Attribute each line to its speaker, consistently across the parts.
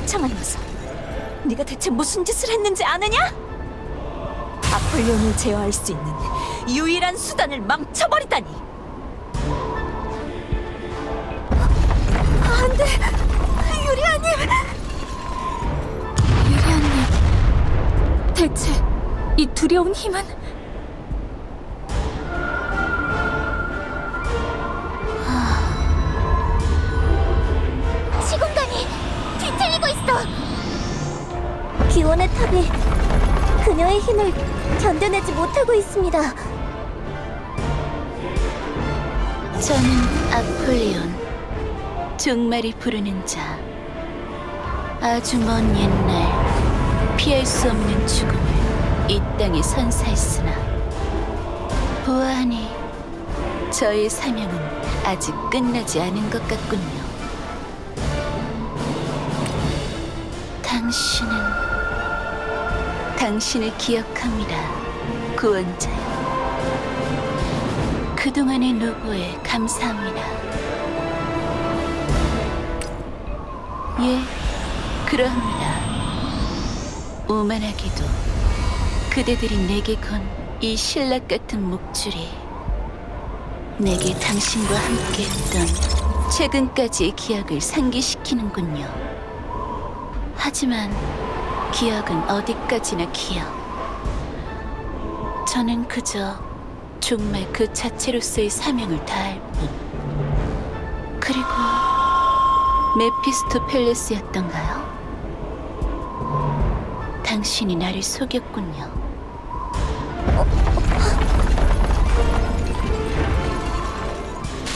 Speaker 1: 멍청한 녀석. 네가 대체 무슨 짓을 했는지 아느냐? 아폴리온을 제어할 수 있는 유일한 수단을 망쳐버리다니. 안 돼! 유리아님! 유리아님, 대체 이 두려운 힘은?
Speaker 2: 시공간이 뒤틀리고 있어. 기원의 탑이 그녀의 힘을 견뎌내지 못하고 있습니다.
Speaker 3: 저는 아폴리온, 종말이 부르는 자. 아주 먼 옛날 피할 수 없는 죽음을 이 땅에 선사했으나 보아하니 저의 사명은 아직 끝나지 않은 것 같군요. 당신을 기억합니다, 구원자요. 그동안의 노고에 감사합니다. 예, 그러합니다. 오만하게도 그대들이 내게 건 이 신락 같은 목줄이 내게 당신과 함께했던 최근까지의 기억을 상기시키는군요. 하지만 기억은 어디까지나 기억. 저는 그저 정말 그 자체로서의 사명을 다할 뿐. 그리고 메피스토펠레스였던가요? 당신이 나를 속였군요.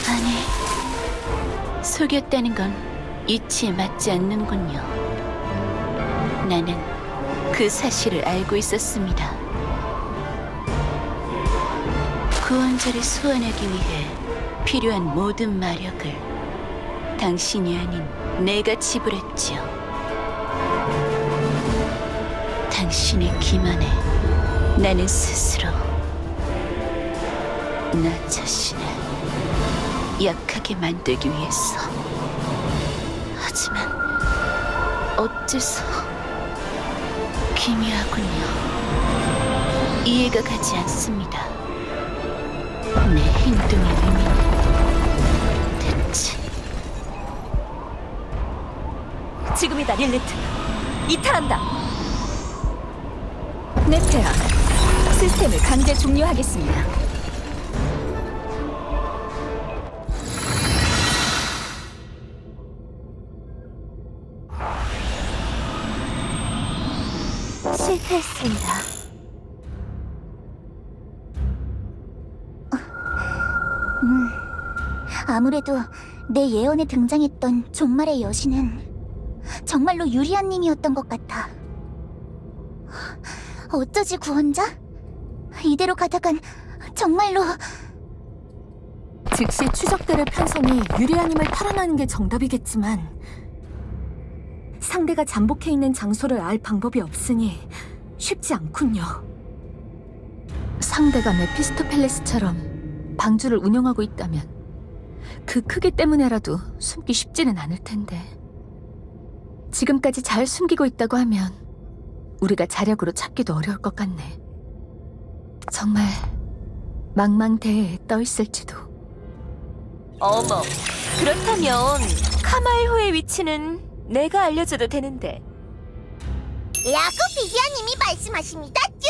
Speaker 3: 아니, 속였다는 건 이치에 맞지 않는군요. 나는 그 사실을 알고 있었습니다. 구원자를 소환하기 위해 필요한 모든 마력을 당신이 아닌 내가 지불했지요. 당신의 기만에 나는 스스로 나 자신을 약하게 만들기 위해서. 하지만 어째서 기묘하군요. 이해가 가지 않습니다. 내 행동의 의미는 대체.
Speaker 1: 지금이다, 릴리트. 이탈한다. 네테아, 시스템을 강제 종료하겠습니다.
Speaker 2: 실패했습니다. 아무래도 내 예언에 등장했던 종말의 여신은 정말로 유리아님이었던 것 같아. 어쩌지, 구원자? 이대로 가다간 정말로...
Speaker 1: 즉시 추적대를 편성해 유리아님을 탈환하는 게 정답이겠지만 상대가 잠복해 있는 장소를 알 방법이 없으니 쉽지 않군요. 상대가 메피스토펠레스처럼 방주를 운영하고 있다면 그 크기 때문에라도 숨기 쉽지는 않을 텐데, 지금까지 잘 숨기고 있다고 하면 우리가 자력으로 찾기도 어려울 것 같네. 정말 망망대해에 떠있을지도. 어머, 그렇다면 카마일호의 위치는 내가 알려줘도 되는데.
Speaker 2: 라고 비디아님이 말씀하십니다, 쭈!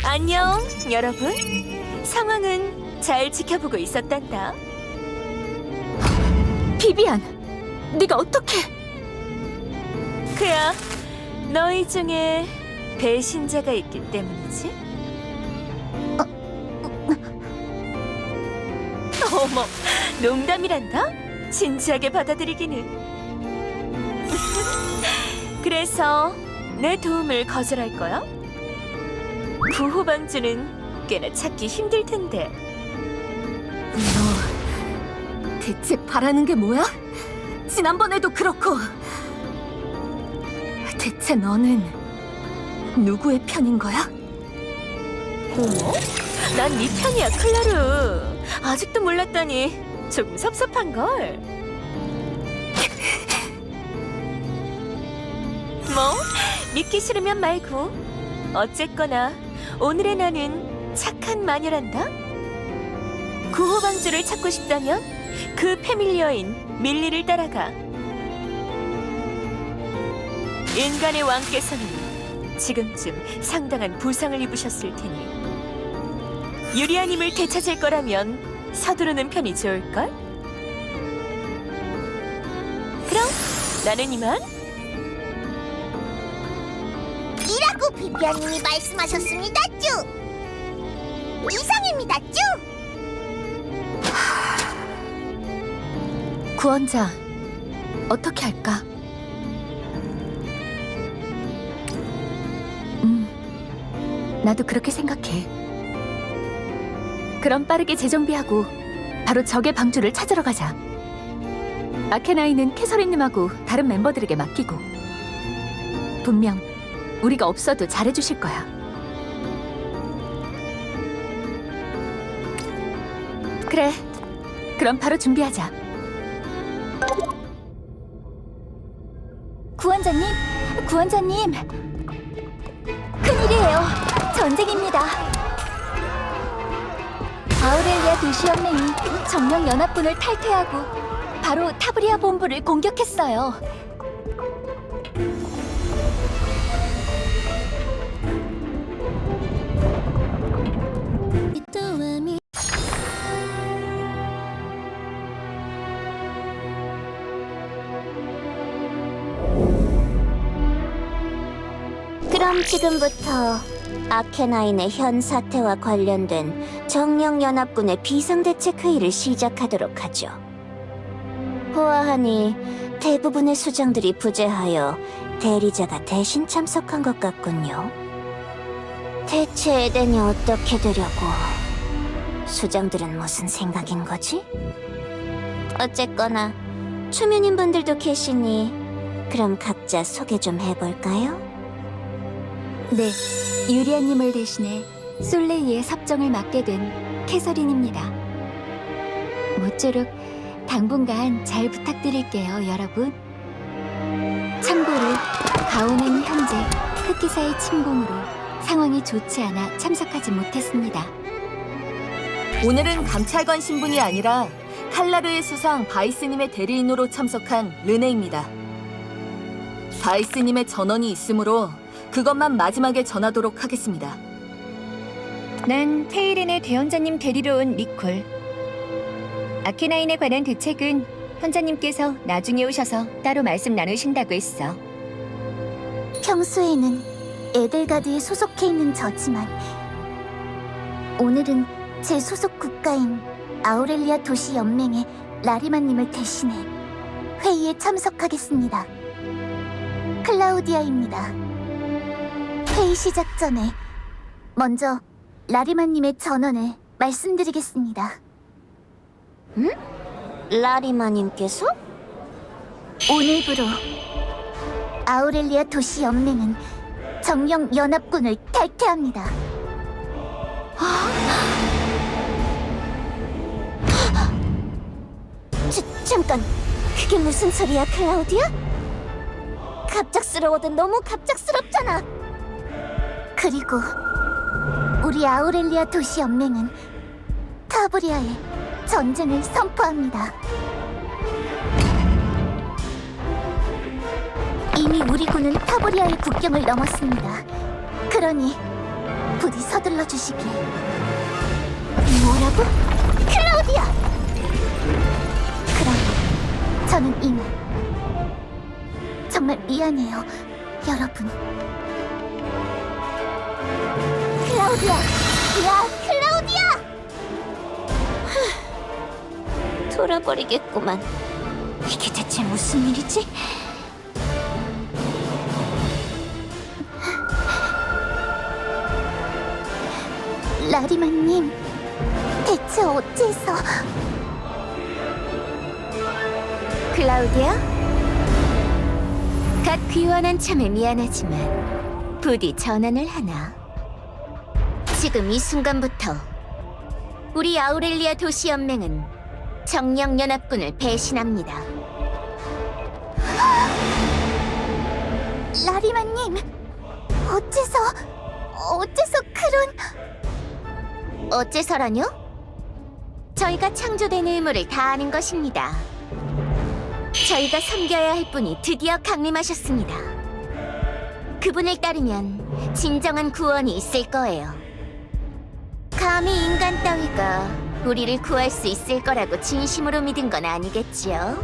Speaker 1: 안녕, 여러분. 상황은 잘 지켜보고 있었단다. 비비안, 네가 어떻게... 그야, 너희 중에 배신자가 있기 때문이지. 어머, 농담이란다? 진지하게 받아들이기는. 그래서 내 도움을 거절할 거야? 구호방주는 꽤나 찾기 힘들 텐데. 너 대체 바라는 게 뭐야? 지난번에도 그렇고. 대체 너는 누구의 편인 거야? 어머? 난 네 편이야, 클라르. 아직도 몰랐다니
Speaker 3: 조금 섭섭한걸. 뭐, 믿기 싫으면 말고. 어쨌거나 오늘의 나는 착한 마녀란다. 구호방주를 찾고 싶다면 그 패밀리어인 밀리를 따라가. 인간의 왕께서는 지금쯤 상당한 부상을 입으셨을 테니 유리아님을 되찾을 거라면 서두르는 편이 좋을걸? 그럼 나는 이만.
Speaker 2: 이라고 비비아님이 말씀하셨습니다, 쭈. 이상입니다, 쭈.
Speaker 1: 구원자, 어떻게 할까? 나도 그렇게 생각해. 그럼 빠르게 재정비하고 바로 적의 방주를 찾으러 가자. 아케나이는 캐서린님하고 다른 멤버들에게 맡기고. 분명 우리가 없어도 잘해주실 거야. 그래, 그럼 바로 준비하자.
Speaker 2: 구원자님. 큰일이에요. 전쟁입니다. 아우렐리아 도시연맹이 정령 연합군을 탈퇴하고 바로 타브리아 본부를 공격했어요. 그럼 지금부터 아케나인의 현 사태와 관련된 정령연합군의 비상대책회의를 시작하도록 하죠. 보아하니 대부분의 수장들이 부재하여 대리자가 대신 참석한 것 같군요. 대체 에덴이 어떻게 되려고? 수장들은 무슨 생각인 거지? 어쨌거나 초면인분들도 계시니 그럼 각자 소개 좀 해볼까요? 네, 유리아님을 대신해 솔레이의 섭정을 맡게 된 캐서린입니다. 모쪼록 당분간 잘 부탁드릴게요, 여러분. 참고로 가오는 현재 흑기사의 침공으로 상황이 좋지 않아 참석하지 못했습니다.
Speaker 1: 오늘은 감찰관 신분이 아니라 칼라르의 수상 바이스님의 대리인으로 참석한 르네입니다. 바이스님의 전원이 있으므로 그것만 마지막에 전하도록 하겠습니다.
Speaker 4: 난 테이렌의 대원자님 데리러 온 니콜. 아케나인에 관한 대책은 현자님께서 나중에 오셔서 따로 말씀 나누신다고 했어.
Speaker 2: 평소에는 에델가드에 소속해 있는 저지만 오늘은 제 소속 국가인 아우렐리아 도시 연맹의 라리마님을 대신해 회의에 참석하겠습니다. 클라우디아입니다. 회의 시작 전에 먼저 라리마님의 전언을 말씀드리겠습니다. 응? 라리마님께서? 오늘부로 아우렐리아 도시 연맹은 정령 연합군을 탈퇴합니다. 잠깐, 그게 무슨 소리야, 클라우디아? 갑작스러워도 너무 갑작스럽잖아. 그리고 우리 아우렐리아 도시 연맹은 타브리아에 전쟁을 선포합니다. 이미 우리 군은 타브리아의 국경을 넘었습니다. 그러니 부디 서둘러 주시길. 뭐라고? 클라우디아! 그럼 저는 이만. 정말 미안해요, 여러분. 클라우디아! 야, 클라우디아! 돌아버리겠구만. 이게 대체 무슨 일이지? 라리마님, 대체 어째서... 클라우디아? 갓 귀환한 참에 미안하지만 부디 전환을 하나. 지금 이 순간부터 우리 아우렐리아 도시 연맹은 정령연합군을 배신합니다. 라리마님, 어째서 그런... 어째서라뇨? 저희가 창조된 의무를 다하는 것입니다. 저희가 섬겨야 할 분이 드디어 강림하셨습니다. 그분을 따르면 진정한 구원이 있을 거예요. 감히 인간 따위가 우리를 구할 수 있을 거라고 진심으로 믿은 건 아니겠지요?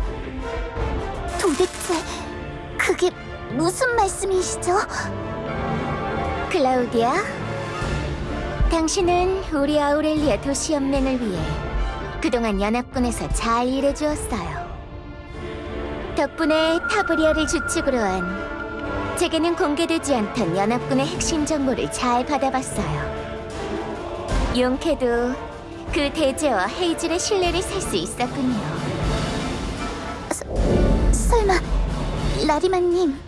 Speaker 2: 도대체 그게 무슨 말씀이시죠? 클라우디아, 당신은 우리 아우렐리아 도시연맹을 위해 그동안 연합군에서 잘 일해주었어요. 덕분에 타브리아를 주축으로 한 제게는 공개되지 않던 연합군의 핵심 정보를 잘 받아봤어요. 용케도 그 대제와 헤이즐의 신뢰를 살 수 있었군요. 설마 라리마님,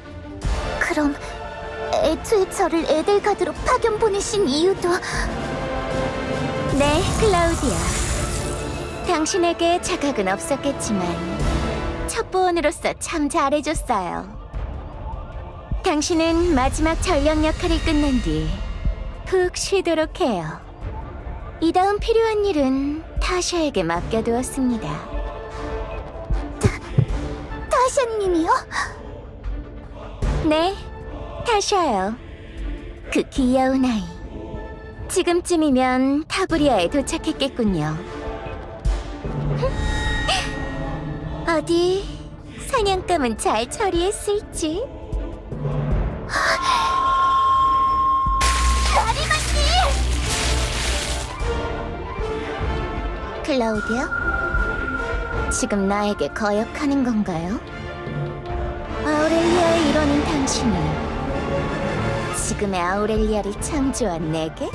Speaker 2: 그럼 애초에 저를 에델가드로 파견 보내신 이유도... 네, 클라우디아. 당신에게 자각은 없었겠지만 첩보원으로서 참 잘해줬어요. 당신은 마지막 전령 역할을 끝낸 뒤 푹 쉬도록 해요. 이 다음 필요한 일은 타샤에게 맡겨두었습니다. 타샤님이요? 네, 타샤요. 그 귀여운 아이. 지금쯤이면 타브리아에 도착했겠군요. 어디 사냥감은 잘 처리했을지. 라리마님! 클라우디아? 지금 나에게 거역하는 건가요? 아우렐리아의 일원인 당신이 지금의 아우렐리아를 창조한 내게?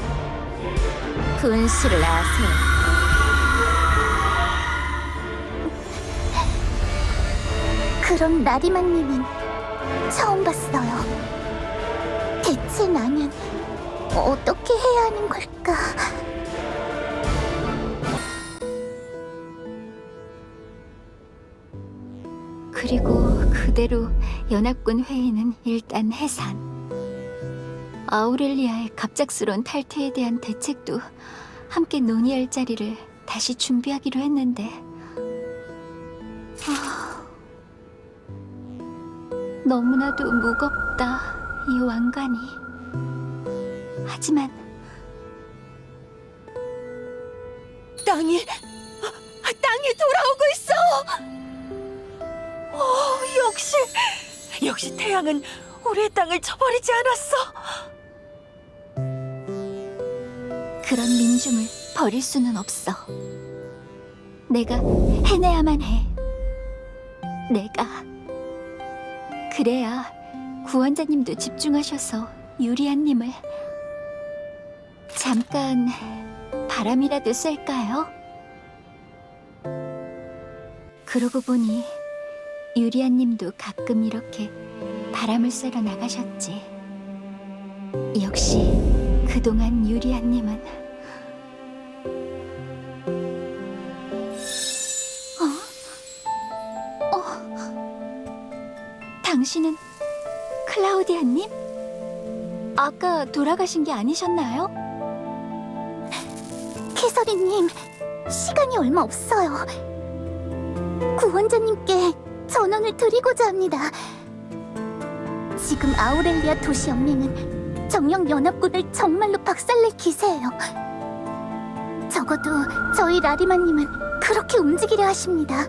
Speaker 2: 분수를 아세요. 그런 라리마님은 처음 봤어요. 대체 나는 어떻게 해야 하는 걸까?
Speaker 1: 그리고 그대로 연합군 회의는 일단 해산. 아우렐리아의 갑작스러운 탈퇴에 대한 대책도 함께 논의할 자리를 다시 준비하기로 했는데 너무나도 무겁다, 이 왕관이. 하지만
Speaker 3: 땅이 돌아오고 있어! 역시 태양은 우리의 땅을 쳐버리지 않았어.
Speaker 1: 그런 민중을 버릴 수는 없어. 내가 해내야만 해. 내가. 그래야 구원자님도 집중하셔서 유리안님을 잠깐 바람이라도 쐴까요? 그러고 보니 유리안님도 가끔 이렇게 바람을 쐬러 나가셨지. 역시 그동안 유리안님은 당신은 클라우디아님? 아까 돌아가신 게 아니셨나요?
Speaker 2: 캐서린님, 시간이 얼마 없어요. 구원자님께 전원을 드리고자 합니다. 지금 아우렐리아 도시연맹은 정령연합군을 정말로 박살낼 기세예요. 적어도 저희 라리마님은 그렇게 움직이려 하십니다.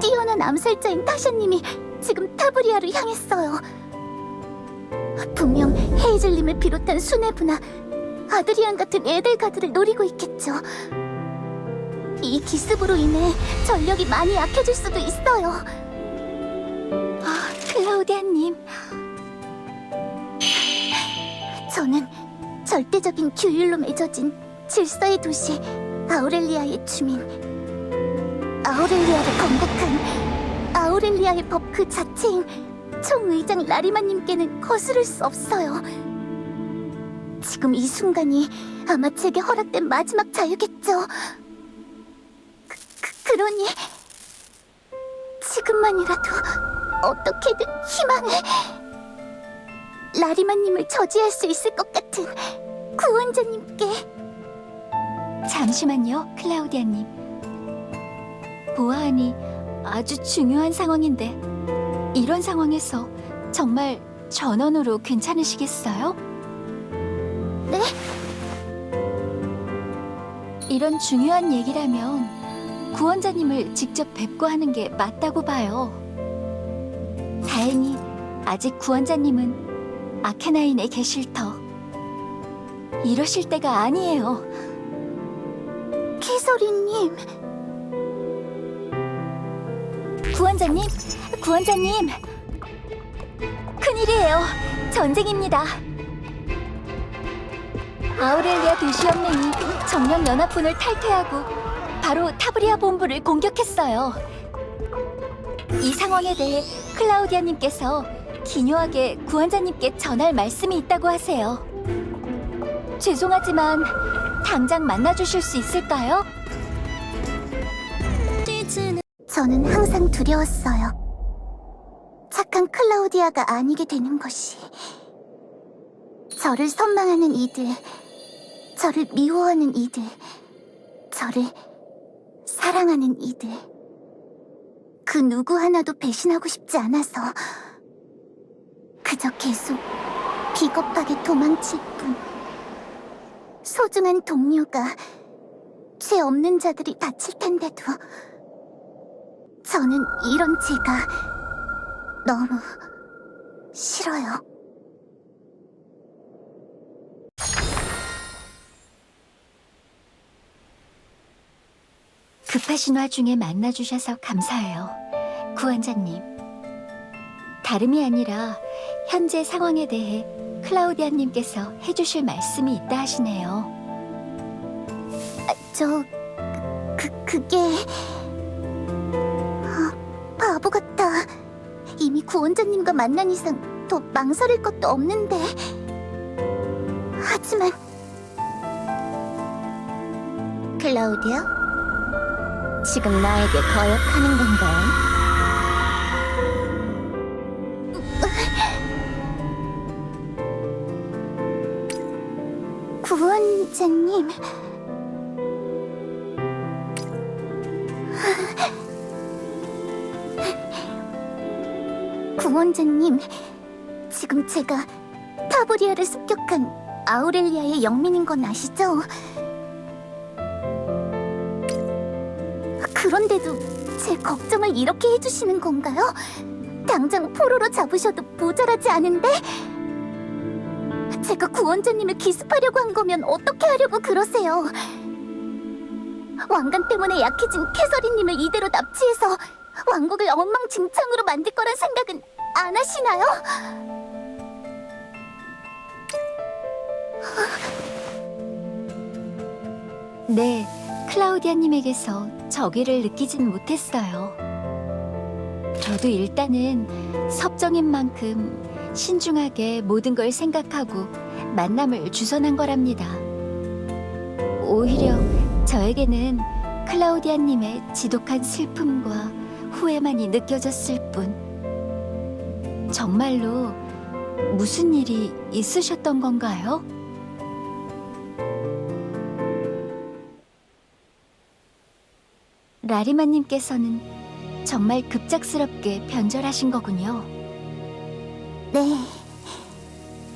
Speaker 2: 뛰어난 암살자인 타샤님이 지금 타브리아를 향했어요. 분명 헤이즐님을 비롯한 수뇌부나 아드리안 같은 에델가드를 노리고 있겠죠. 이 기습으로 인해 전력이 많이 약해질 수도 있어요.
Speaker 1: 클라우디아님.
Speaker 2: 저는 절대적인 규율로 맺어진 질서의 도시 아우렐리아의 주민, 아우렐리아를 건국한 아우렐리아의 법 그 자체인 총의장 라리마님께는 거스를 수 없어요. 지금 이 순간이 아마 제게 허락된 마지막 자유겠죠. 그러니 지금만이라도 어떻게든 희망을 라리마님을 저지할 수 있을 것 같은 구원자님께.
Speaker 4: 잠시만요, 클라우디아님. 보아하니 아주 중요한 상황인데 이런 상황에서 정말 전원으로 괜찮으시겠어요?
Speaker 2: 네?
Speaker 4: 이런 중요한 얘기라면 구원자님을 직접 뵙고 하는 게 맞다고 봐요. 다행히 아직 구원자님은 아케나인에 계실 터. 이러실 때가 아니에요.
Speaker 2: 캐서린님,
Speaker 4: 구원자님, 구원자님! 큰일이에요. 전쟁입니다. 아우렐리아 도시연맹이 정령연합군을 탈퇴하고 바로 타브리아 본부를 공격했어요. 이 상황에 대해 클라우디아님께서 기묘하게 구원자님께 전할 말씀이 있다고 하세요. 죄송하지만 당장 만나주실 수 있을까요?
Speaker 2: 저는 항상 두려웠어요. 착한 클라우디아가 아니게 되는 것이. 저를 선망하는 이들, 저를 미워하는 이들, 저를 사랑하는 이들. 그 누구 하나도 배신하고 싶지 않아서 그저 계속 비겁하게 도망칠 뿐. 소중한 동료가, 죄 없는 자들이 다칠 텐데도 저는 이런 제가 너무 싫어요.
Speaker 4: 급하신 와중에 만나주셔서 감사해요, 구원자님. 다름이 아니라 현재 상황에 대해 클라우디아님께서 해주실 말씀이 있다 하시네요.
Speaker 2: 그게... 바보 같아. 이미 구원자님과 만난 이상 더 망설일 것도 없는데. 하지만... 클라우디아? 지금 나에게 거역하는 건가요? 구원자님... 구원자님, 지금 제가 타브리아를 습격한 아우렐리아의 영민인 건 아시죠? 그런데도 제 걱정을 이렇게 해주시는 건가요? 당장 포로로 잡으셔도 모자라지 않은데? 제가 구원자님을 기습하려고 한 거면 어떻게 하려고 그러세요? 왕관 때문에 약해진 캐서린님을 이대로 납치해서 왕국을 엉망진창으로 만들 거란 생각은 안 하시나요?
Speaker 4: 네, 클라우디아님에게서 적의를 느끼진 못했어요. 저도 일단은 섭정인 만큼 신중하게 모든 걸 생각하고 만남을 주선한 거랍니다. 오히려 저에게는 클라우디아님의 지독한 슬픔과 후회만이 느껴졌을 뿐. 정말로 무슨 일이 있으셨던 건가요? 라리마님께서는 정말 급작스럽게 변절하신 거군요.
Speaker 2: 네.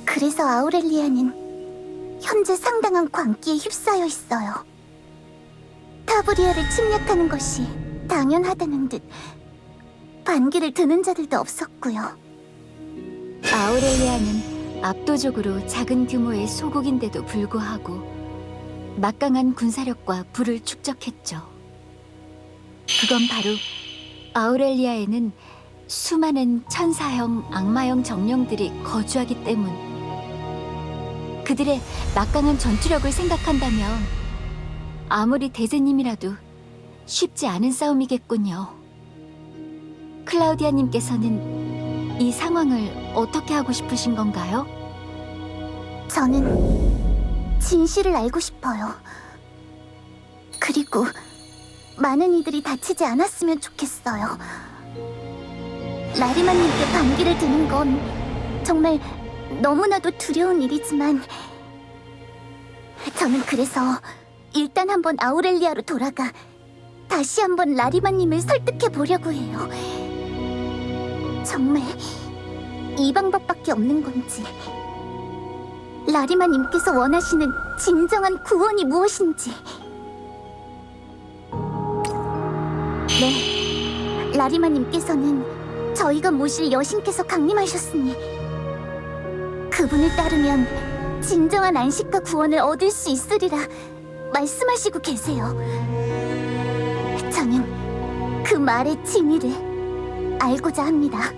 Speaker 2: 그래서 아우렐리아는 현재 상당한 광기에 휩싸여 있어요. 타브리아를 침략하는 것이 당연하다는 듯 반기를 드는 자들도 없었고요.
Speaker 4: 아우렐리아는 압도적으로 작은 규모의 소국인데도 불구하고 막강한 군사력과 부를 축적했죠. 그건 바로 아우렐리아에는 수많은 천사형, 악마형 정령들이 거주하기 때문. 그들의 막강한 전투력을 생각한다면 아무리 대제님이라도 쉽지 않은 싸움이겠군요. 클라우디아님께서는 이 상황을 어떻게 하고 싶으신 건가요?
Speaker 2: 저는 진실을 알고 싶어요. 그리고 많은 이들이 다치지 않았으면 좋겠어요. 라리마님께 반기를 드는 건 정말 너무나도 두려운 일이지만 저는 그래서 일단 한번 아우렐리아로 돌아가 다시 한번 라리마님을 설득해 보려고 해요. 정말 이 방법밖에 없는 건지, 라리마님께서 원하시는 진정한 구원이 무엇인지. 네, 라리마님께서는 저희가 모실 여신께서 강림하셨으니 그분을 따르면 진정한 안식과 구원을 얻을 수 있으리라 말씀하시고 계세요. 저는 그 말의 진위를 알고자 합니다.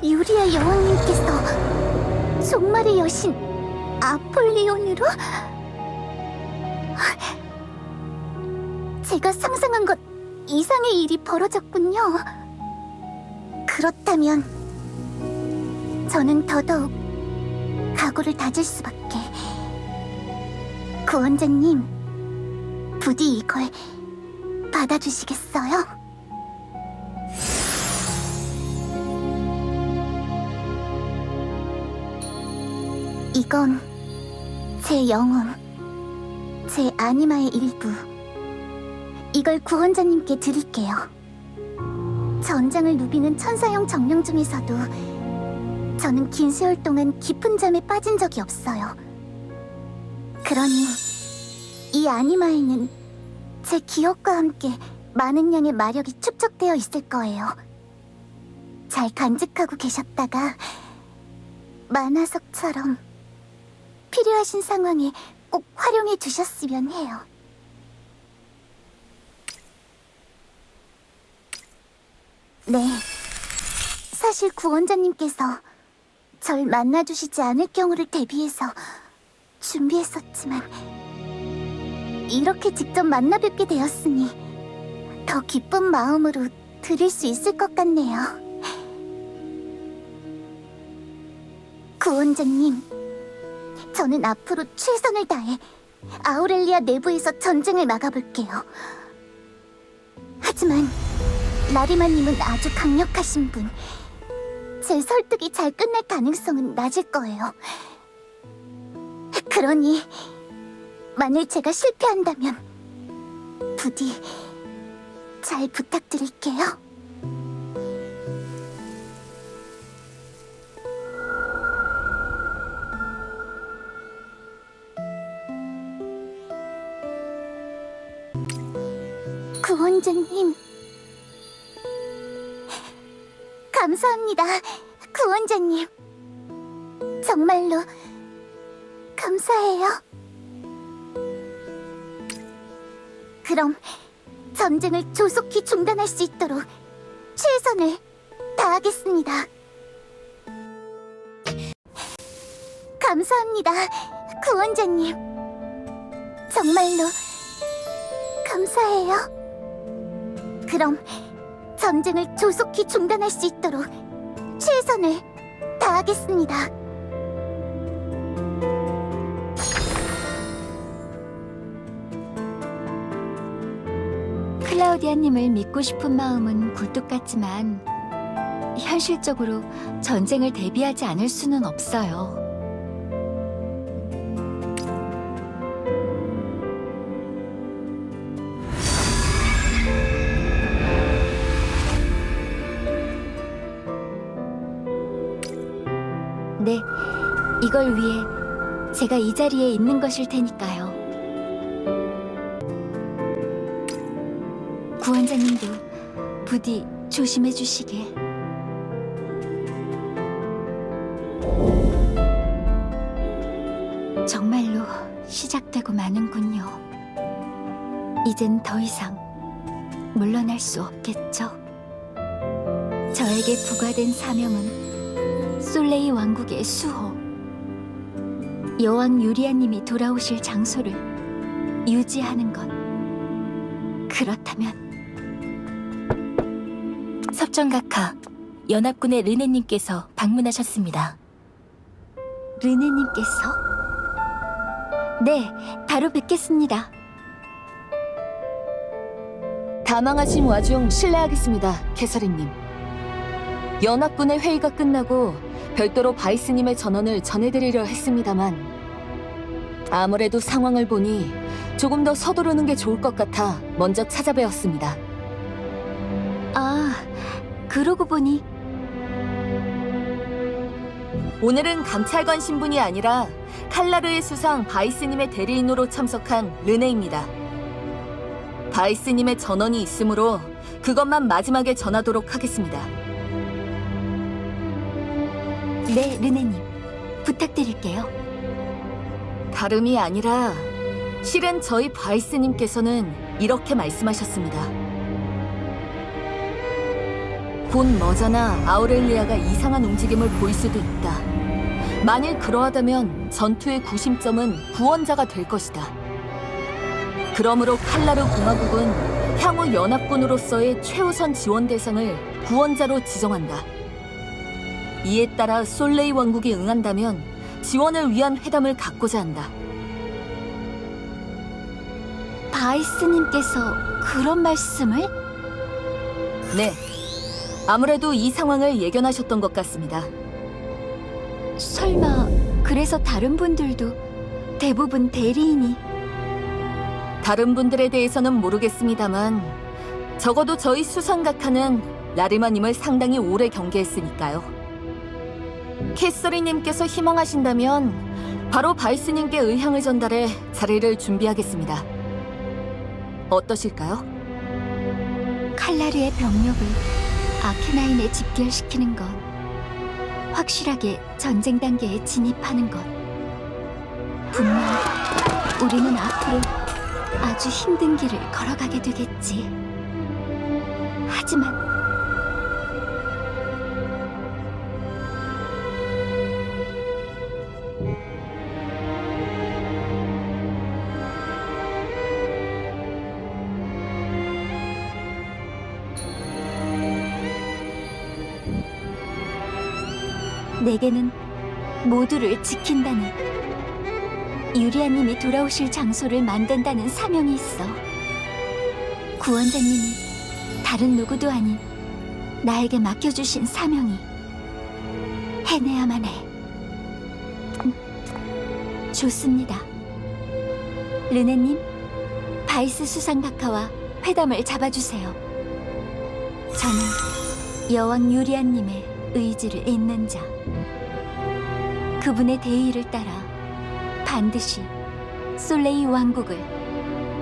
Speaker 2: 유리아 여왕님께서 종말의 여신 아폴리온으로? 제가 상상한 것 이상의 일이 벌어졌군요. 그렇다면 저는 더더욱 각오를 다질 수밖에. 구원자님, 부디 이걸 받아주시겠어요? 이건 제 영혼, 제 아니마의 일부. 이걸 구원자님께 드릴게요. 전장을 누비는 천사형 정령 중에서도 저는 긴 세월 동안 깊은 잠에 빠진 적이 없어요. 그러니 이 아니마에는 제 기억과 함께 많은 양의 마력이 축적되어 있을 거예요. 잘 간직하고 계셨다가 만화석처럼 필요하신 상황에 꼭 활용해 두셨으면 해요. 네, 사실 구원자님께서 절 만나주시지 않을 경우를 대비해서 준비했었지만 이렇게 직접 만나 뵙게 되었으니 더 기쁜 마음으로 드릴 수 있을 것 같네요. 구원자님, 저는 앞으로 최선을 다해 아우렐리아 내부에서 전쟁을 막아볼게요. 하지만 라리마님은 아주 강력하신 분. 제 설득이 잘 끝날 가능성은 낮을 거예요. 그러니 만일 제가 실패한다면 부디 잘 부탁드릴게요. 구원자님, 감사합니다. 구원자님, 정말로 감사해요. 그럼 전쟁을 조속히 중단할 수 있도록 최선을 다하겠습니다. 감사합니다, 구원자님. 정말로 감사해요. 그럼 전쟁을 조속히 중단할 수 있도록 최선을 다하겠습니다.
Speaker 1: 클라우디아님을 믿고 싶은 마음은 굴뚝 같지만 현실적으로 전쟁을 대비하지 않을 수는 없어요. 네, 이걸 위해 제가 이 자리에 있는 것일 테니까요. 구원자님도 부디 조심해 주시길. 정말로 시작되고 마는군요. 이젠 더 이상 물러날 수 없겠죠. 저에게 부과된 사명은 솔레이 왕국의 수호, 여왕 유리아님이 돌아오실 장소를 유지하는 것. 그렇다면
Speaker 5: 섭정각하, 연합군의 르네님께서 방문하셨습니다.
Speaker 2: 르네님께서? 네, 바로 뵙겠습니다.
Speaker 1: 다망하신 와중 실례하겠습니다, 캐서린님. 연합군의 회의가 끝나고 별도로 바이스님의 전원을 전해드리려 했습니다만 아무래도 상황을 보니 조금 더 서두르는 게 좋을 것 같아 먼저 찾아뵈었습니다.
Speaker 2: 아, 그러고 보니
Speaker 1: 오늘은 감찰관 신분이 아니라 칼라르의 수상 바이스님의 대리인으로 참석한 르네입니다. 바이스님의 전원이 있으므로 그것만 마지막에 전하도록 하겠습니다.
Speaker 2: 네, 르네님. 부탁드릴게요.
Speaker 1: 다름이 아니라 실은 저희 바이스님께서는 이렇게 말씀하셨습니다. 곧 머자나 아우렐리아가 이상한 움직임을 보일 수도 있다. 만일 그러하다면 전투의 구심점은 구원자가 될 것이다. 그러므로 칼라르 공화국은 향후 연합군으로서의 최우선 지원 대상을 구원자로 지정한다. 이에 따라 솔레이 왕국이 응한다면 지원을 위한 회담을 갖고자 한다.
Speaker 2: 바이스님께서 그런 말씀을?
Speaker 1: 네, 아무래도 이 상황을 예견하셨던 것 같습니다.
Speaker 2: 설마 그래서 다른 분들도 대부분 대리인이
Speaker 1: 다른 분들에 대해서는 모르겠습니다만 적어도 저희 수상각하는 라리마님을 상당히 오래 경계했으니까요. 캐서린님께서 희망하신다면 바로 바이스님께 의향을 전달해 자리를 준비하겠습니다. 어떠실까요?
Speaker 2: 칼라르의 병력을 아케나인에 집결시키는 것, 확실하게 전쟁 단계에 진입하는 것. 분명 우리는 앞으로 아주 힘든 길을 걸어가게 되겠지. 하지만 내게는 모두를 지킨다는, 유리아님이 돌아오실 장소를 만든다는 사명이 있어. 구원자님이 다른 누구도 아닌 나에게 맡겨주신 사명이 해내야만 해. 좋습니다. 르네님, 바이스 수상각하와 회담을 잡아주세요. 저는 여왕 유리아님의 의지를 잇는 자, 그분의 대의를 따라 반드시 솔레이 왕국을,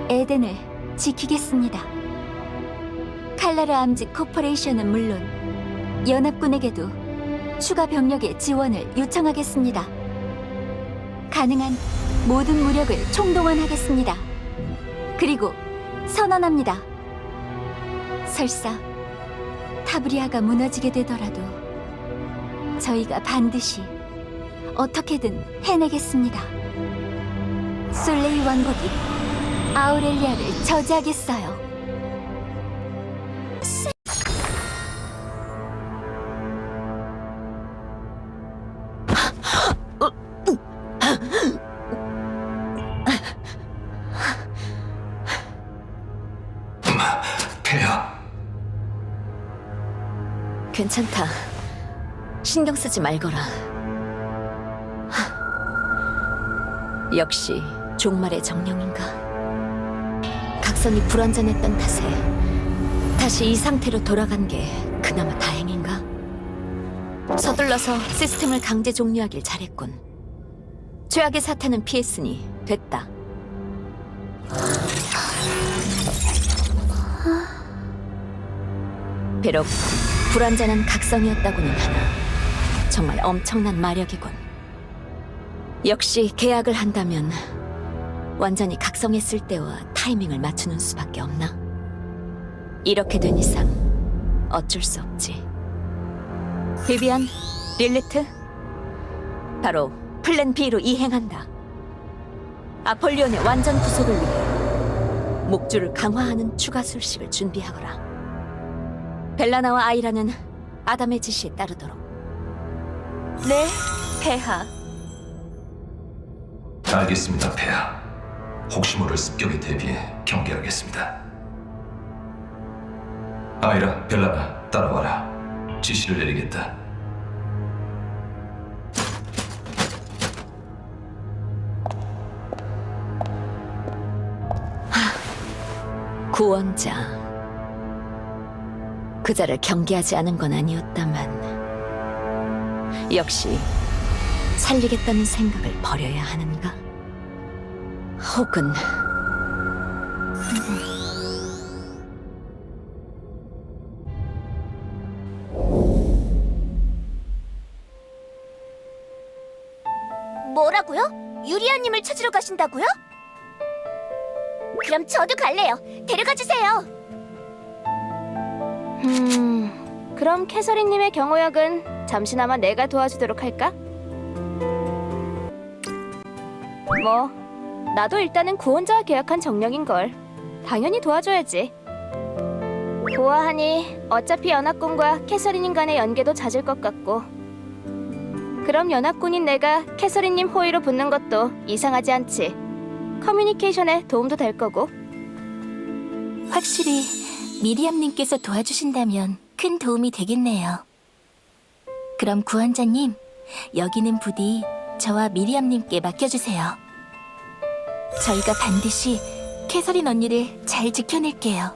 Speaker 2: 에덴을 지키겠습니다. 칼라르 암직 코퍼레이션은 물론 연합군에게도 추가 병력의 지원을 요청하겠습니다. 가능한 모든 무력을 총동원하겠습니다. 그리고 선언합니다. 설사 타브리아가 무너지게 되더라도 저희가 반드시 어떻게든 해내겠습니다. 솔레이 왕국이 아우렐리아를 저지하겠어요.
Speaker 5: 폐하,
Speaker 1: 괜찮다. 신경 쓰지 말거라. 역시 종말의 정령인가. 각성이 불완전했던 탓에 다시 이 상태로 돌아간 게 그나마 다행인가. 서둘러서 시스템을 강제 종료하길 잘했군. 최악의 사태는 피했으니 됐다. 비록 불완전한 각성이었다고는 하나 정말 엄청난 마력이군. 역시 계약을 한다면 완전히 각성했을 때와 타이밍을 맞추는 수밖에 없나? 이렇게 된 이상 어쩔 수 없지. 비비안, 릴리트, 바로 플랜 B로 이행한다. 아폴리온의 완전 구속을 위해 목줄을 강화하는 추가 술식을 준비하거라. 벨라나와 아이라는 아담의 지시에 따르도록. 네, 폐하.
Speaker 5: 알겠습니다, 폐하. 혹시 모를 습격에 대비해 경계하겠습니다. 아이라, 벨라나, 따라와라. 지시를 내리겠다.
Speaker 1: 구원자. 그자를 경계하지 않은 건 아니었다만 역시 살리겠다는 생각을 버려야 하는가? 혹은
Speaker 2: 뭐라고요? 유리아님을 찾으러 가신다고요? 그럼 저도 갈래요. 데려가 주세요. 그럼 캐서린님의 경호역은 잠시나마 내가 도와주도록 할까? 뭐, 나도 일단은 구원자와 계약한 정령인걸. 당연히 도와줘야지. 보아하니 어차피 연합군과 캐서린님 간의 연계도 잦을 것 같고, 그럼 연합군인 내가 캐서린님 호위로 붙는 것도 이상하지 않지. 커뮤니케이션에 도움도 될 거고.
Speaker 3: 확실히 미리암님께서 도와주신다면 큰 도움이 되겠네요. 그럼 구원자님, 여기는 부디 저와 미리암님께 맡겨주세요. 저희가 반드시 캐서린 언니를 잘 지켜낼게요.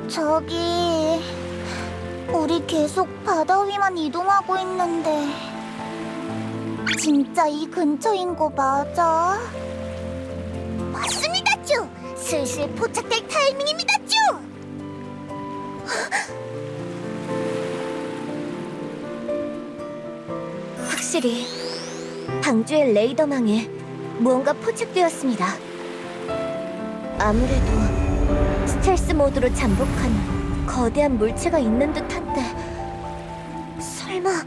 Speaker 2: 저기... 우리 계속 바다 위만 이동하고 있는데 진짜 이 근처인 거 맞아? 맞습니다, 쭈! 슬슬 포착될 타이밍입니다, 쭈! 확실히 방주의 레이더망에 무언가 포착되었습니다. 아무래도 스텔스 모드로 잠복한 거대한 물체가 있는 듯한데 설마가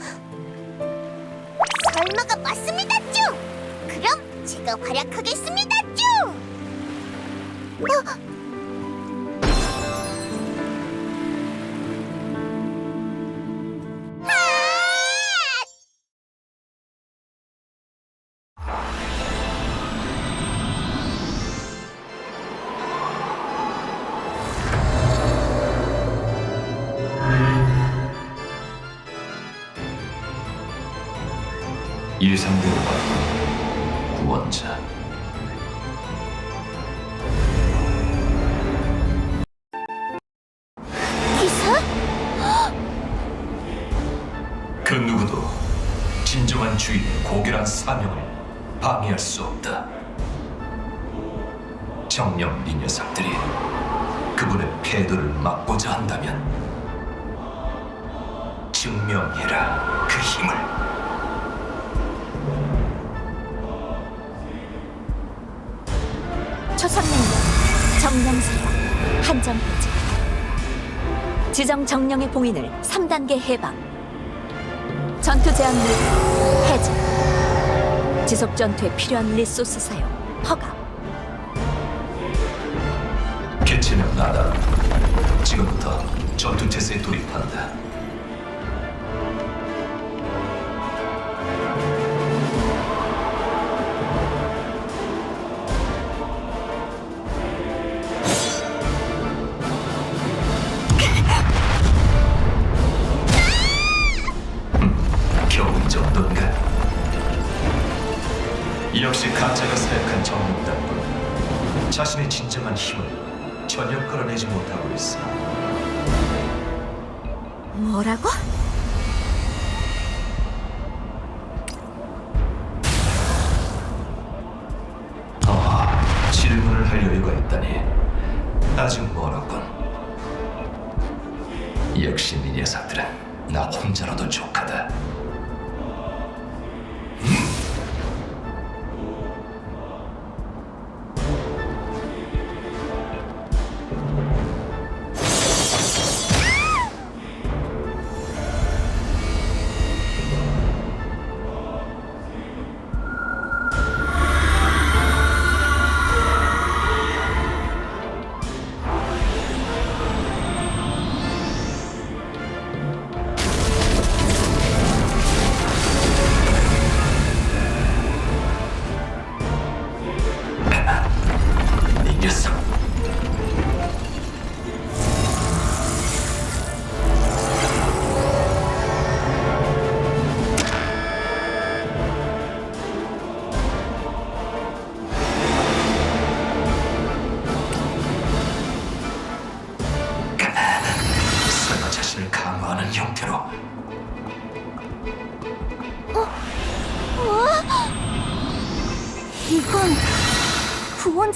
Speaker 2: 맞습니다, 쭈! 그럼 제가 활약하겠습니다, 쭈!
Speaker 5: 예상대로 구원자.
Speaker 2: 기사?
Speaker 5: 그 누구도 진정한 주인의 고결한 사명을 방해할 수 없다. 정령 이 녀석들이 그분의 패도를 막고자 한다면 증명해라 그 힘을.
Speaker 1: 초선명령 정령사역 한정 해제. 지정 정령의 봉인을 3단계 해방. 전투 제한 및 해제. 지속 전투에 필요한 리소스 사용 허가.
Speaker 5: 개체명 나다. 지금부터 전투 태세에 돌입한다. 겨우 이 정도인가? 역시 가짜가 사역한 정령답군. 자신의 진정한 힘을 전혀 끌어내지 못하고 있어.
Speaker 1: 뭐라고?
Speaker 5: 질문을 할 여유가 있다니 아직 멀었군. 역시 이 녀석들은 나 혼자라도 족하다.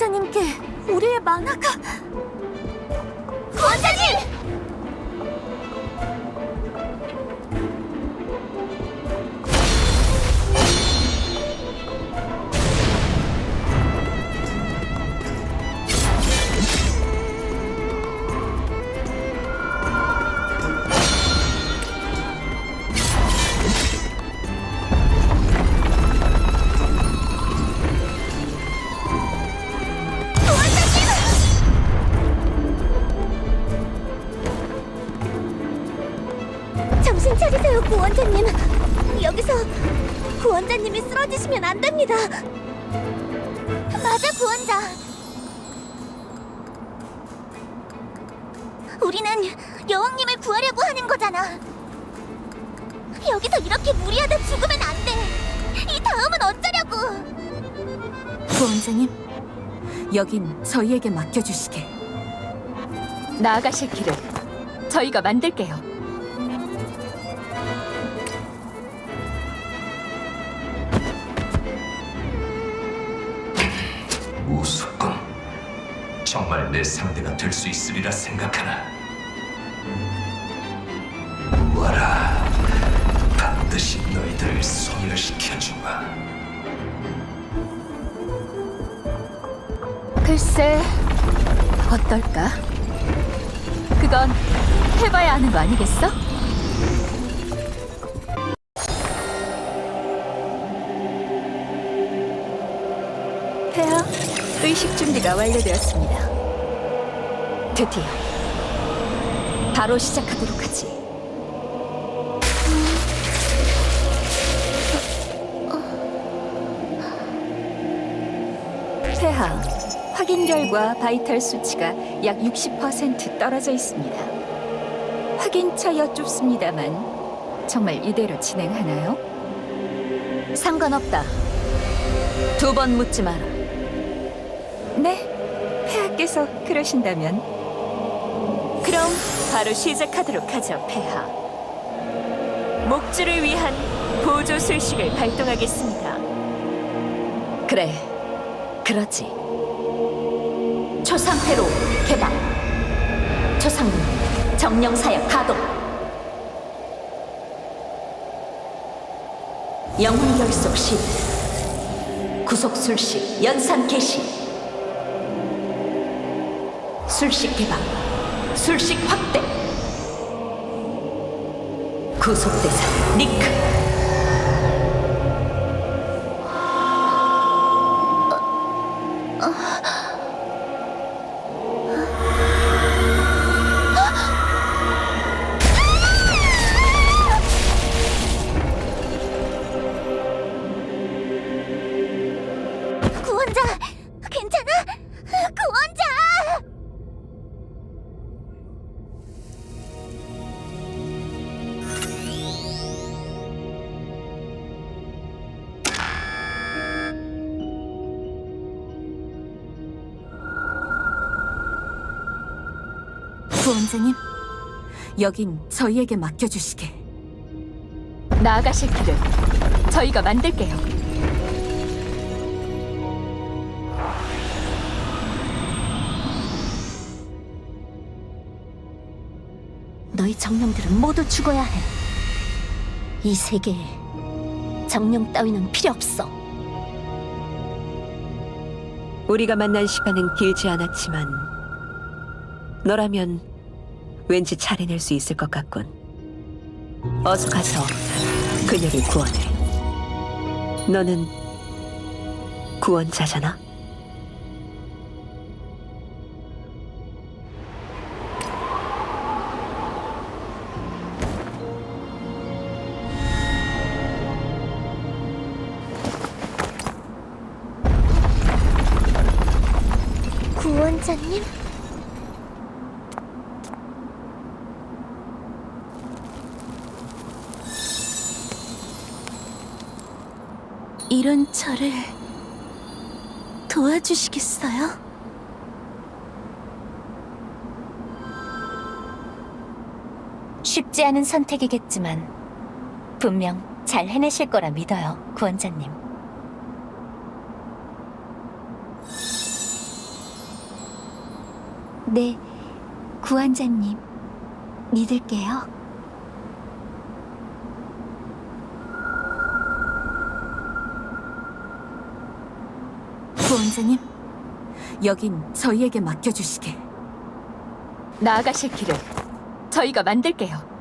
Speaker 1: 구원자님께 우리의 만화가... 구원자님!
Speaker 2: 정신 차리세요, 구원자님. 여기서 구원자님이 쓰러지시면 안 됩니다. 맞아, 구원자. 우리는 여왕님을 구하려고 하는 거잖아. 여기서 이렇게 무리하다 죽으면 안 돼. 이 다음은 어쩌려고?
Speaker 1: 구원자님, 여긴 저희에게 맡겨주시게. 나아가실 길을 저희가 만들게요.
Speaker 5: 우습군. 정말 내 상대가 될 수 있으리라 생각하나? 와라, 반드시 너희들을 소멸시켜주마.
Speaker 1: 글쎄, 어떨까? 그건 해봐야 하는 거 아니겠어? 폐하, 의식 준비가 완료되었습니다. 드디어 바로 시작하도록 하지. 폐하, 확인 결과 바이탈 수치가 약 60% 떨어져 있습니다. 확인차 여쭙습니다만 정말 이대로 진행하나요? 상관없다. 두 번 묻지 마라. 네, 폐하께서 그러신다면 그럼 바로 시작하도록 하죠, 폐하. 목주를 위한 보조 술식을 발동하겠습니다. 그래, 그러지. 초상태로 개방. 초상문 정령사역 가동. 영혼 결속 시 구속 술식 연산 개시. 술식 개방. 술식 확대. 구속 대상 니크.
Speaker 2: 구원자, 괜찮아? 구원자!
Speaker 1: 구원자님, 여긴 저희에게 맡겨주시게. 나아가실 길을 저희가 만들게요.
Speaker 2: 너희 정령들은 모두 죽어야 해. 이 세계에 정령 따위는 필요 없어.
Speaker 6: 우리가 만난 시간은 길지 않았지만 너라면 왠지 차려낼 수 있을 것 같군. 어서 가서 그녀를 구원해. 너는 구원자잖아?
Speaker 2: 구원자님?
Speaker 3: 이런 저를 도와주시겠어요?
Speaker 4: 쉽지 않은 선택이겠지만 분명 잘 해내실 거라 믿어요, 구원자님. 네, 구원자님. 믿을게요.
Speaker 1: 구원자님, 여긴 저희에게 맡겨주시게. 나아가실 길을 저희가 만들게요.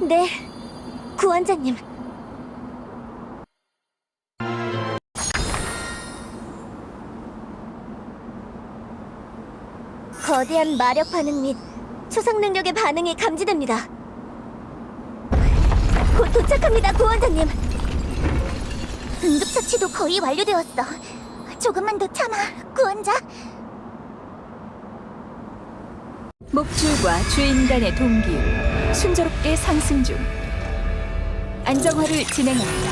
Speaker 2: 네, 구원자님. 거대한 마력 반응 및 초상 능력의 반응이 감지됩니다. 곧 도착합니다, 구원자님. 응급처치도 거의 완료되었어. 조금만 더 참아, 구원자.
Speaker 1: 목줄과 주인 간의 동기율 순조롭게 상승 중. 안정화를 진행합니다.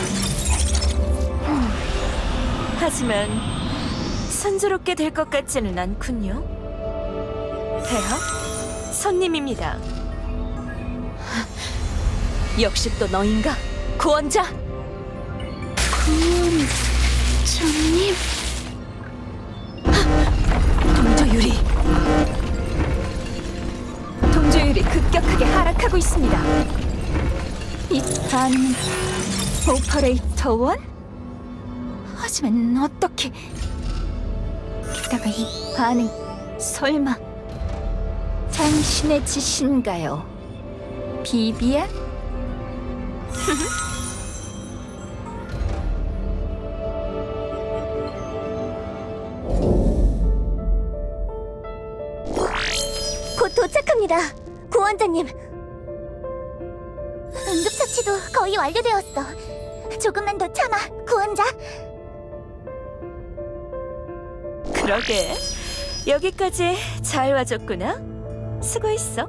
Speaker 7: 하지만 순조롭게 될 것 같지는 않군요. 폐하, 손님입니다. 역시 또 너인가? 구원자!
Speaker 2: 구원자님.
Speaker 1: 동조율이 급격하게 하락하고 있습니다. 이 반응은 오퍼레이터 원? 하지만 어떻게? 게다가 이 반응 설마 당신의 짓인가요, 비비안?
Speaker 2: 곧 도착합니다, 구원자님. 응급처치도 거의 완료되었어. 조금만 더 참아, 구원자.
Speaker 7: 그러게, 여기까지 잘 와줬구나. 수고했어.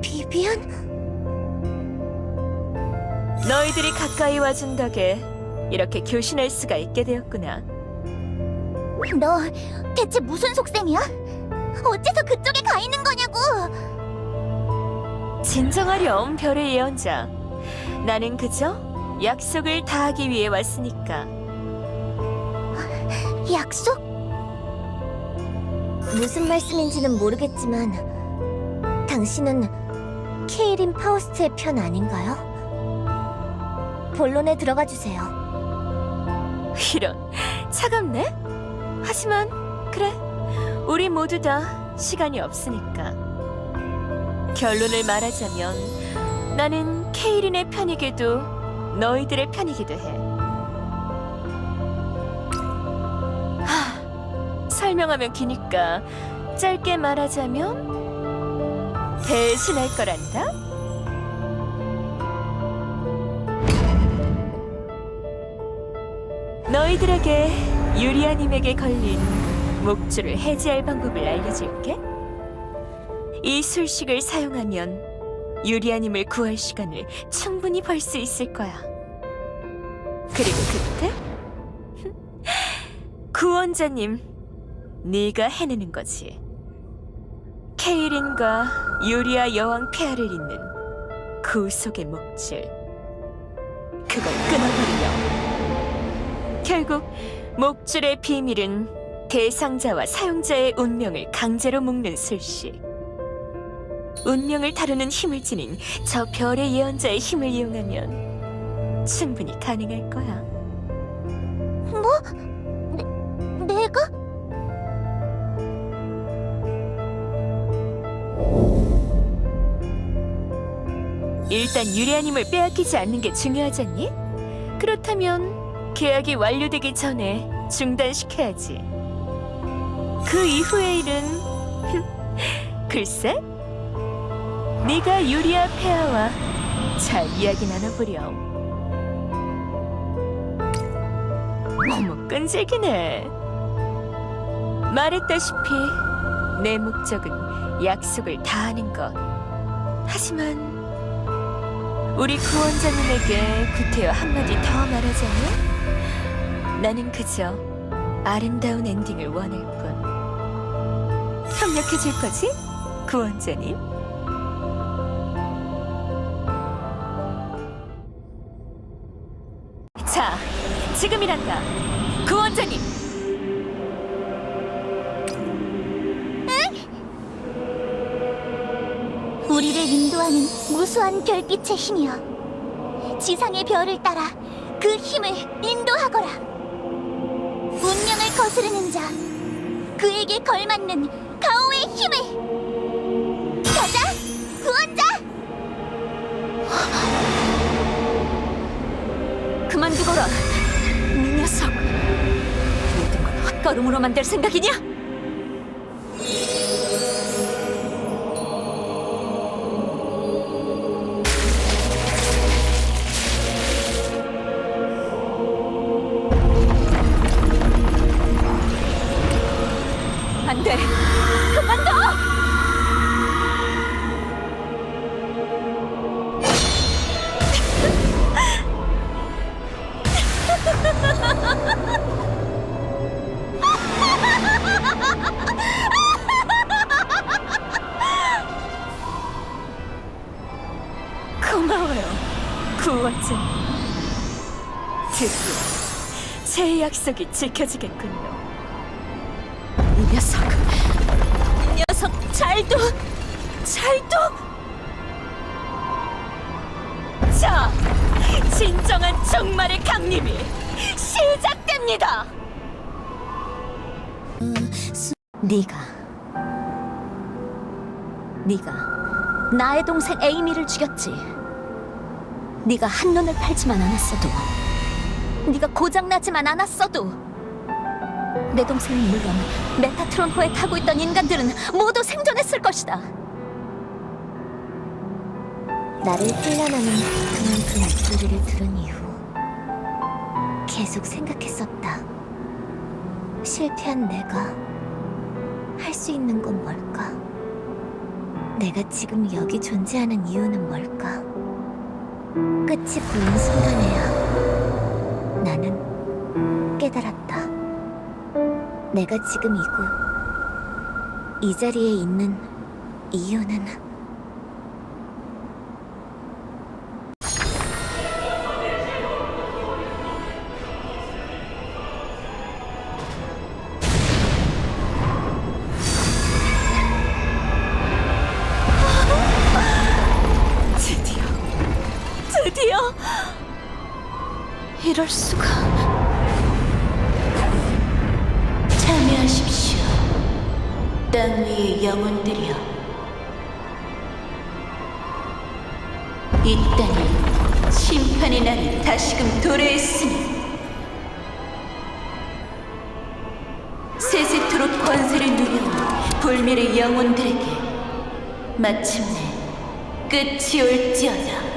Speaker 2: 비비안?
Speaker 7: 너희들이 가까이 와준 덕에 이렇게 교신할 수가 있게 되었구나.
Speaker 2: 너 대체 무슨 속셈이야? 어째서 그쪽에 가 있는 거냐고!
Speaker 7: 진정하렴, 별의 예언자. 나는 그저 약속을 다하기 위해 왔으니까.
Speaker 2: 약속? 무슨 말씀인지는 모르겠지만 당신은 케이린 파우스트의 편 아닌가요? 본론에 들어가 주세요.
Speaker 7: 이런, 차갑네? 하지만 그래, 우리 모두 다 시간이 없으니까. 결론을 말하자면 나는 케이린의 편이기도 너희들의 편이기도 해. 설명하면 기니까 짧게 말하자면 배신할 거란다. 너희들에게 유리아님에게 걸린 목줄을 해제할 방법을 알려줄게. 이 술식을 사용하면 유리아님을 구할 시간을 충분히 벌 수 있을 거야. 그리고 그때 구원자님, 네가 해내는 거지. 케이린과 유리아 여왕 폐하를 잇는 구속의 목줄, 그걸 끊어버리려. 결국 목줄의 비밀은 대상자와 사용자의 운명을 강제로 묶는 술식. 운명을 다루는 힘을 지닌 저 별의 예언자의 힘을 이용하면 충분히 가능할 거야.
Speaker 2: 뭐? 내가?
Speaker 7: 일단 유리아님을 빼앗기지 않는 게 중요하잖니? 그렇다면 계약이 완료되기 전에 중단시켜야지. 그 이후의 일은 글쎄, 네가 유리아 폐하와 잘 이야기 나눠보렴. 어머, 끈질기네. 말했다시피 내 목적은 약속을 다하는 것. 하지만 우리 구원자님에게 구태여 한마디 더 말하자면 나는 그저 아름다운 엔딩을 원할 뿐. 협력해줄 거지? 구원자님. 자, 지금이란다. 구원자님.
Speaker 8: 우리를 인도하는 무수한 별빛의 힘이여, 지상의 별을 따라 그 힘을 인도하거라. 운명을 거스르는 자, 그에게 걸맞는 가오의 힘을. 가자, 구원자!
Speaker 1: 그만두거라. 이 녀석. 모든 걸 헛걸음으로 만들 생각이냐? 안 돼. 그만둬!
Speaker 7: 고마워요, 구원자님. 드디어 제 약속이 지켜지겠군요.
Speaker 1: 이 녀석. 이 녀석 잘도.
Speaker 7: 자, 진정한 종말의 강림이 시작됩니다.
Speaker 1: 네가 나의 동생 에이미를 죽였지. 네가 한눈을 팔지만 않았어도, 네가 고장나지만 않았어도, 내 동생은 물론 메타트론호에 타고 있던 인간들은 모두 생존했을 것이다.
Speaker 8: 나를 훈련하는 그만큼 목소리를 들은 이후 계속 생각했었다. 실패한 내가 할 수 있는 건 뭘까? 내가 지금 여기 존재하는 이유는 뭘까? 끝이 보인 순간에야 나는 깨달았다. 내가 지금 이 자리에 있는 이유는
Speaker 7: 드디어
Speaker 1: 이럴 수가.
Speaker 3: 참여하십시오. 땅 위의 영혼들이여. 이 땅은 심판의 날이 다시금 도래했으니 세세토록 권세를 누려온 불멸의 영혼들에게 마침내 끝이 올지어다.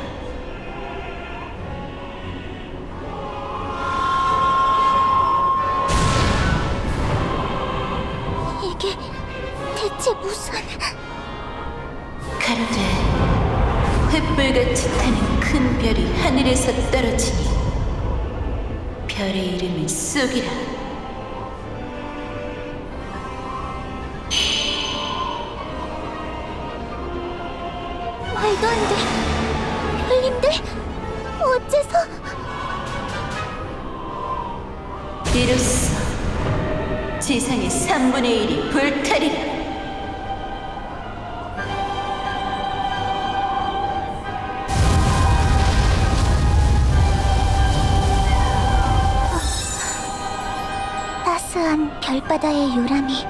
Speaker 8: 이게 대체 무슨...
Speaker 3: 가로되 횃불같이 타는 큰 별이 하늘에서 떨어지니 별의 이름을 쏘기라.
Speaker 8: 말도 안 돼. 별님들 어째서...
Speaker 3: 이로써 지상의 3분의 1이 불타리라.
Speaker 8: 따스한 별바다의 요람이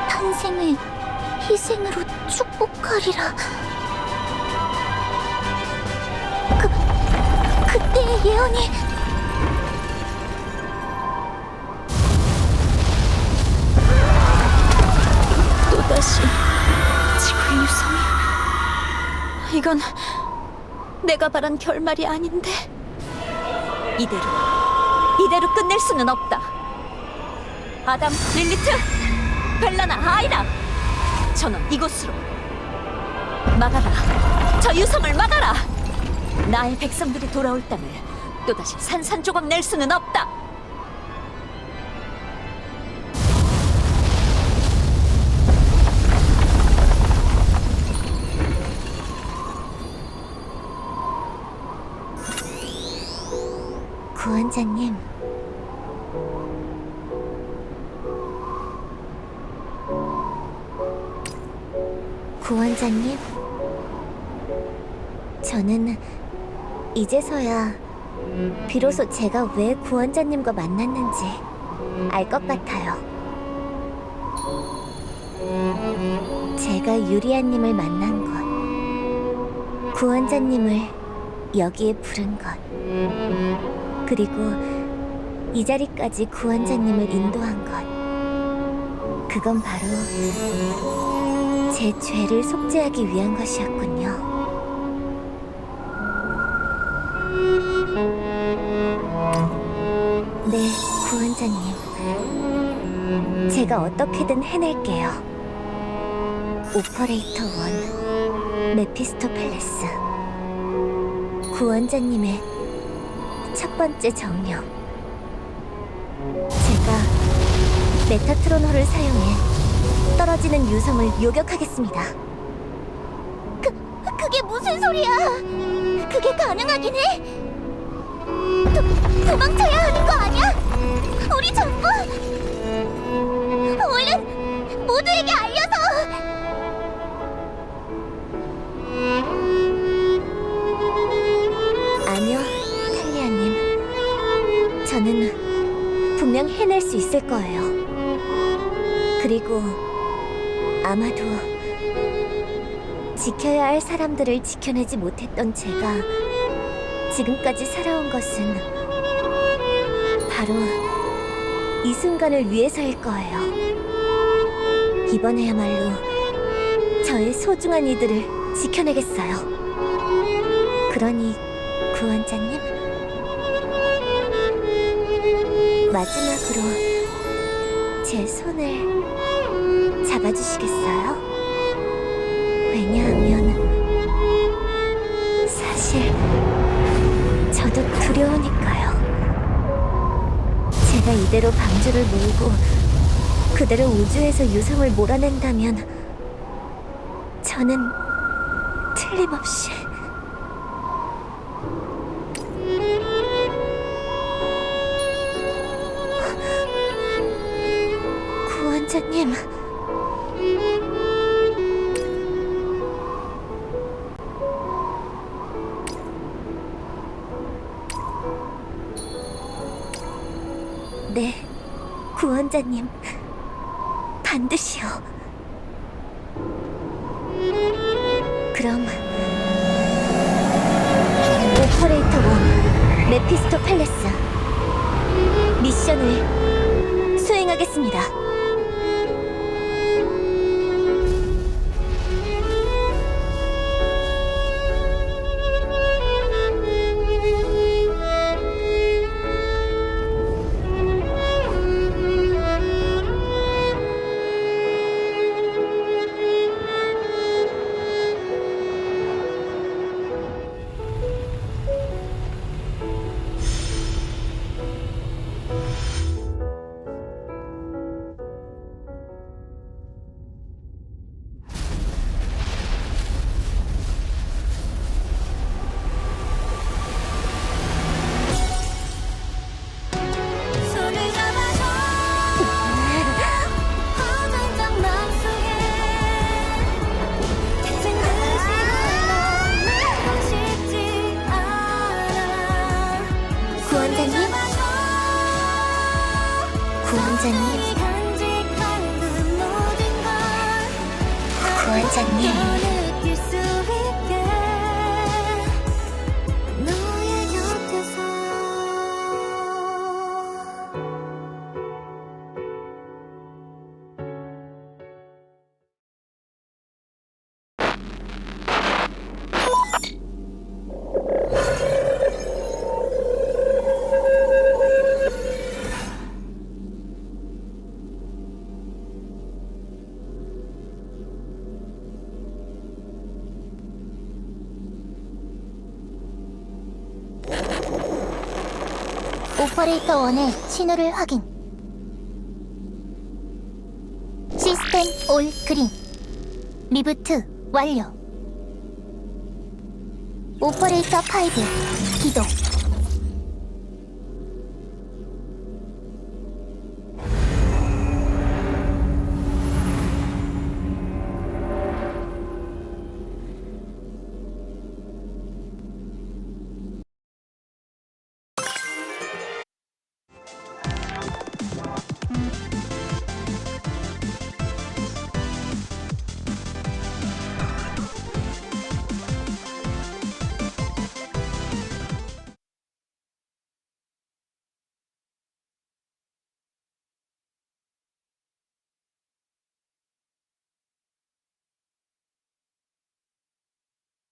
Speaker 8: 탄생을 희생으로 축복하리라. 그때의 예언이...
Speaker 1: 또다시 지구의 유성이. 이건 내가 바란 결말이 아닌데. 이대로 끝낼 수는 없다. 아담, 릴리트, 벨라나, 아이라, 전원 이곳으로. 막아라. 저 유성을 막아라. 나의 백성들이 돌아올 땅을 또다시 산산조각 낼 수는 없다.
Speaker 8: 구원자님. 구원자님, 저는 이제서야 비로소 제가 왜 구원자님과 만났는지 알 것 같아요. 제가 유리아님을 만난 것, 구원자님을 여기에 부른 것, 그리고 이 자리까지 구원자님을 인도한 것, 그건 바로 제 죄를 속죄하기 위한 것이었군요. 네, 구원자님. 제가 어떻게든 해낼게요. 오퍼레이터 1, 메피스토 팰리스. 구원자님의 첫 번째 정령. 제가 메타트로노를 사용해 떨어지는 유성을 요격하겠습니다. 그게 무슨 소리야? 그게 가능하긴 해? 도망쳐야 하는 거 아니야? 우리 전부 얼른 모두에게 알려서. 아니요, 탈리아님. 저는 분명 해낼 수 있을 거예요. 그리고 아마도 지켜야 할 사람들을 지켜내지 못했던 제가 지금까지 살아온 것은 바로 이 순간을 위해서일 거예요. 이번에야말로 저의 소중한 이들을 지켜내겠어요. 그러니 구원자님, 마지막으로 제 손을 잡아주시겠어요? 왜냐하면 사실 저도 두려우니까요. 제가 이대로 방주를 몰고 그대로 우주에서 유성을 몰아낸다면 저는 틀림없이 구원자님, 네, 구원자님, 반드시요. 그럼 오퍼레이터 1, 메피스토 팰리스 미션을 수행하겠습니다. 구원자님, 오퍼레이터 1의 신호를 확인. 시스템 올 그린. 리부트 완료. 오퍼레이터 5 기동.